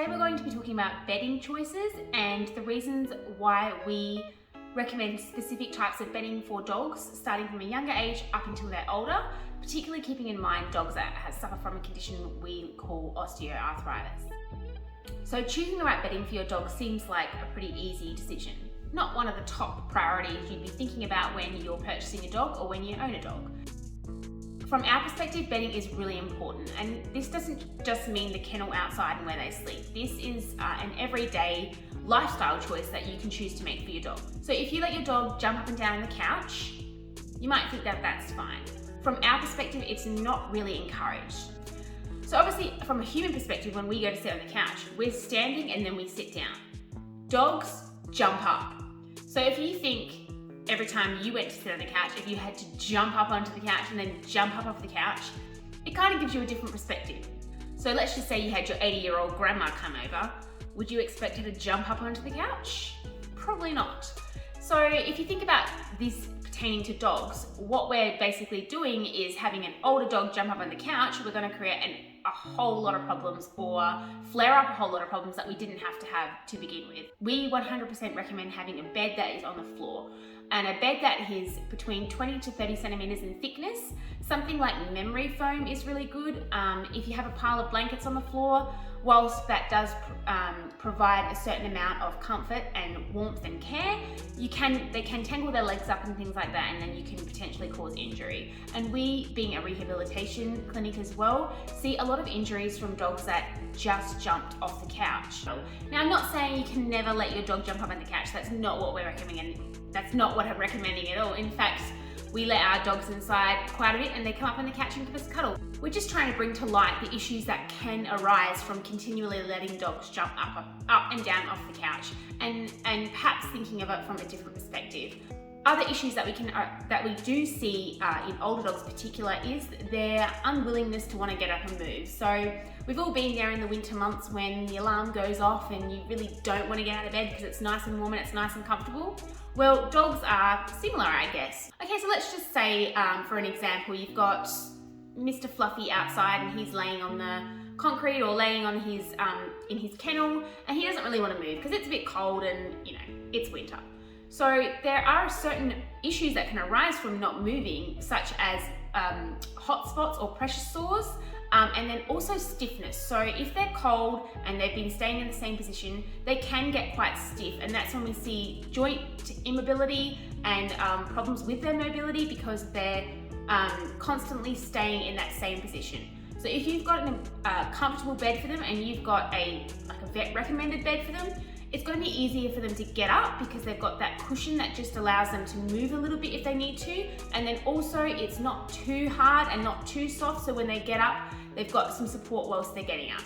Today we're going to be talking about bedding choices and the reasons why we recommend specific types of bedding for dogs starting from a younger age up until they're older, particularly keeping in mind dogs that suffer from a condition we call osteoarthritis. So choosing the right bedding for your dog seems like a pretty easy decision. Not one of the top priorities you'd be thinking about when you're purchasing a dog or when you own a dog. From our perspective, bedding is really important, and this doesn't just mean the kennel outside and where they sleep. This is an everyday lifestyle choice that you can choose to make for your dog. So if you let your dog jump up and down on the couch, you might think that that's fine. From our perspective, it's not really encouraged. So obviously, from a human perspective, when we go to sit on the couch, we're standing and then we sit down. Dogs jump up. So if you think every time you went to sit on the couch, if you had to jump up onto the couch and then jump up off the couch, it kind of gives you a different perspective. So let's just say you had your 80-year-old grandma come over. Would you expect her to jump up onto the couch? Probably not. So if you think about this pertaining to dogs, what we're basically doing is having an older dog jump up on the couch. We're going to create a whole lot of problems or flare up a whole lot of problems that we didn't have to begin with. We 100% recommend having a bed that is on the floor, and a bed that is between 20 to 30 centimeters in thickness. Something like memory foam is really good. If you have a pile of blankets on the floor, whilst that does provide a certain amount of comfort and warmth and care, they can tangle their legs up and things like that, and then you can potentially cause injury. And we, being a rehabilitation clinic as well, see a lot of injuries from dogs that just jumped off the couch. Now, I'm not saying you can never let your dog jump up on the couch. That's not what we're recommending. That's not what I'm recommending at all. In fact, we let our dogs inside quite a bit and they come up on the couch and give us a cuddle. We're just trying to bring to light the issues that can arise from continually letting dogs jump up and down off the couch, and perhaps thinking of it from a different perspective. Other issues that we do see in older dogs in particular is their unwillingness to want to get up and move. So we've all been there in the winter months when the alarm goes off and you really don't want to get out of bed because it's nice and warm and it's nice and comfortable. Well, dogs are similar, I guess. Okay, so let's just say, for an example, you've got Mr. Fluffy outside and he's laying on the concrete or laying on his in his kennel, and he doesn't really want to move because it's a bit cold and it's winter. So there are certain issues that can arise from not moving, such as hot spots or pressure sores, and then also stiffness. So if they're cold and they've been staying in the same position, they can get quite stiff, and that's when we see joint immobility and problems with their mobility because they're constantly staying in that same position. So if you've got a comfortable bed for them and you've got a vet recommended bed for them, it's going to be easier for them to get up because they've got that cushion that just allows them to move a little bit if they need to. And then also it's not too hard and not too soft, so when they get up, they've got some support whilst they're getting up.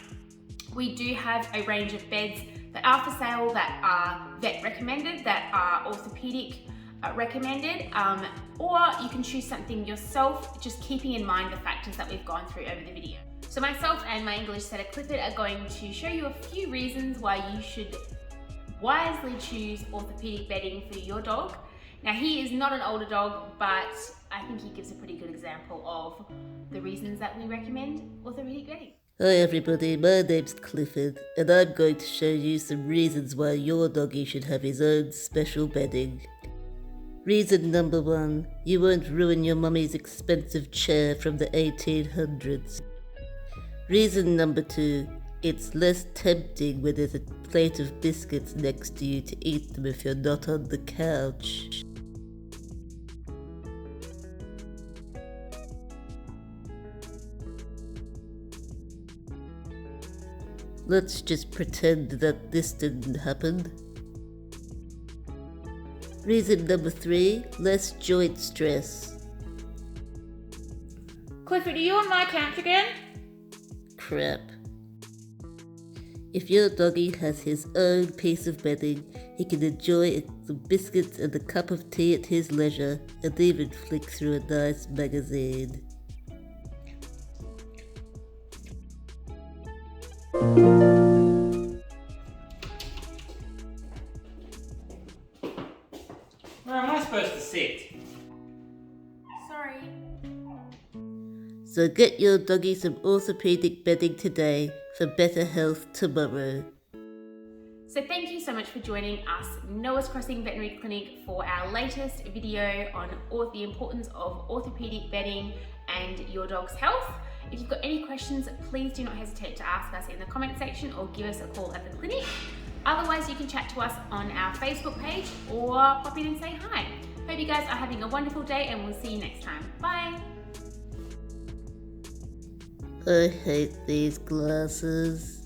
We do have a range of beds that are for sale that are vet recommended, that are orthopedic recommended, or you can choose something yourself, just keeping in mind the factors that we've gone through over the video. So myself and my English setter Clifford are going to show you a few reasons why you should wisely choose orthopedic bedding for your dog. Now, he is not an older dog, but I think he gives a pretty good example of the reasons that we recommend orthopedic bedding. Hi everybody, my name's Clifford, and I'm going to show you some reasons why your doggy should have his own special bedding. Reason number 1, you won't ruin your mummy's expensive chair from the 1800s. Reason number 2, it's less tempting when there's a plate of biscuits next to you to eat them if you're not on the couch. Let's just pretend that this didn't happen. Reason number 3, less joint stress. Clifford, are you on my couch again? Crap. If your doggy has his own piece of bedding, he can enjoy some biscuits and a cup of tea at his leisure, and even flick through a nice magazine. Where am I supposed to sit? Sorry. So get your doggy some orthopedic bedding today for better health tomorrow. So thank you so much for joining us, Noah's Crossing Veterinary Clinic, for our latest video on the importance of orthopedic bedding and your dog's health. If you've got any questions, please do not hesitate to ask us in the comment section or give us a call at the clinic. Otherwise, you can chat to us on our Facebook page or pop in and say hi. Hope you guys are having a wonderful day, and we'll see you next time. Bye! I hate these glasses.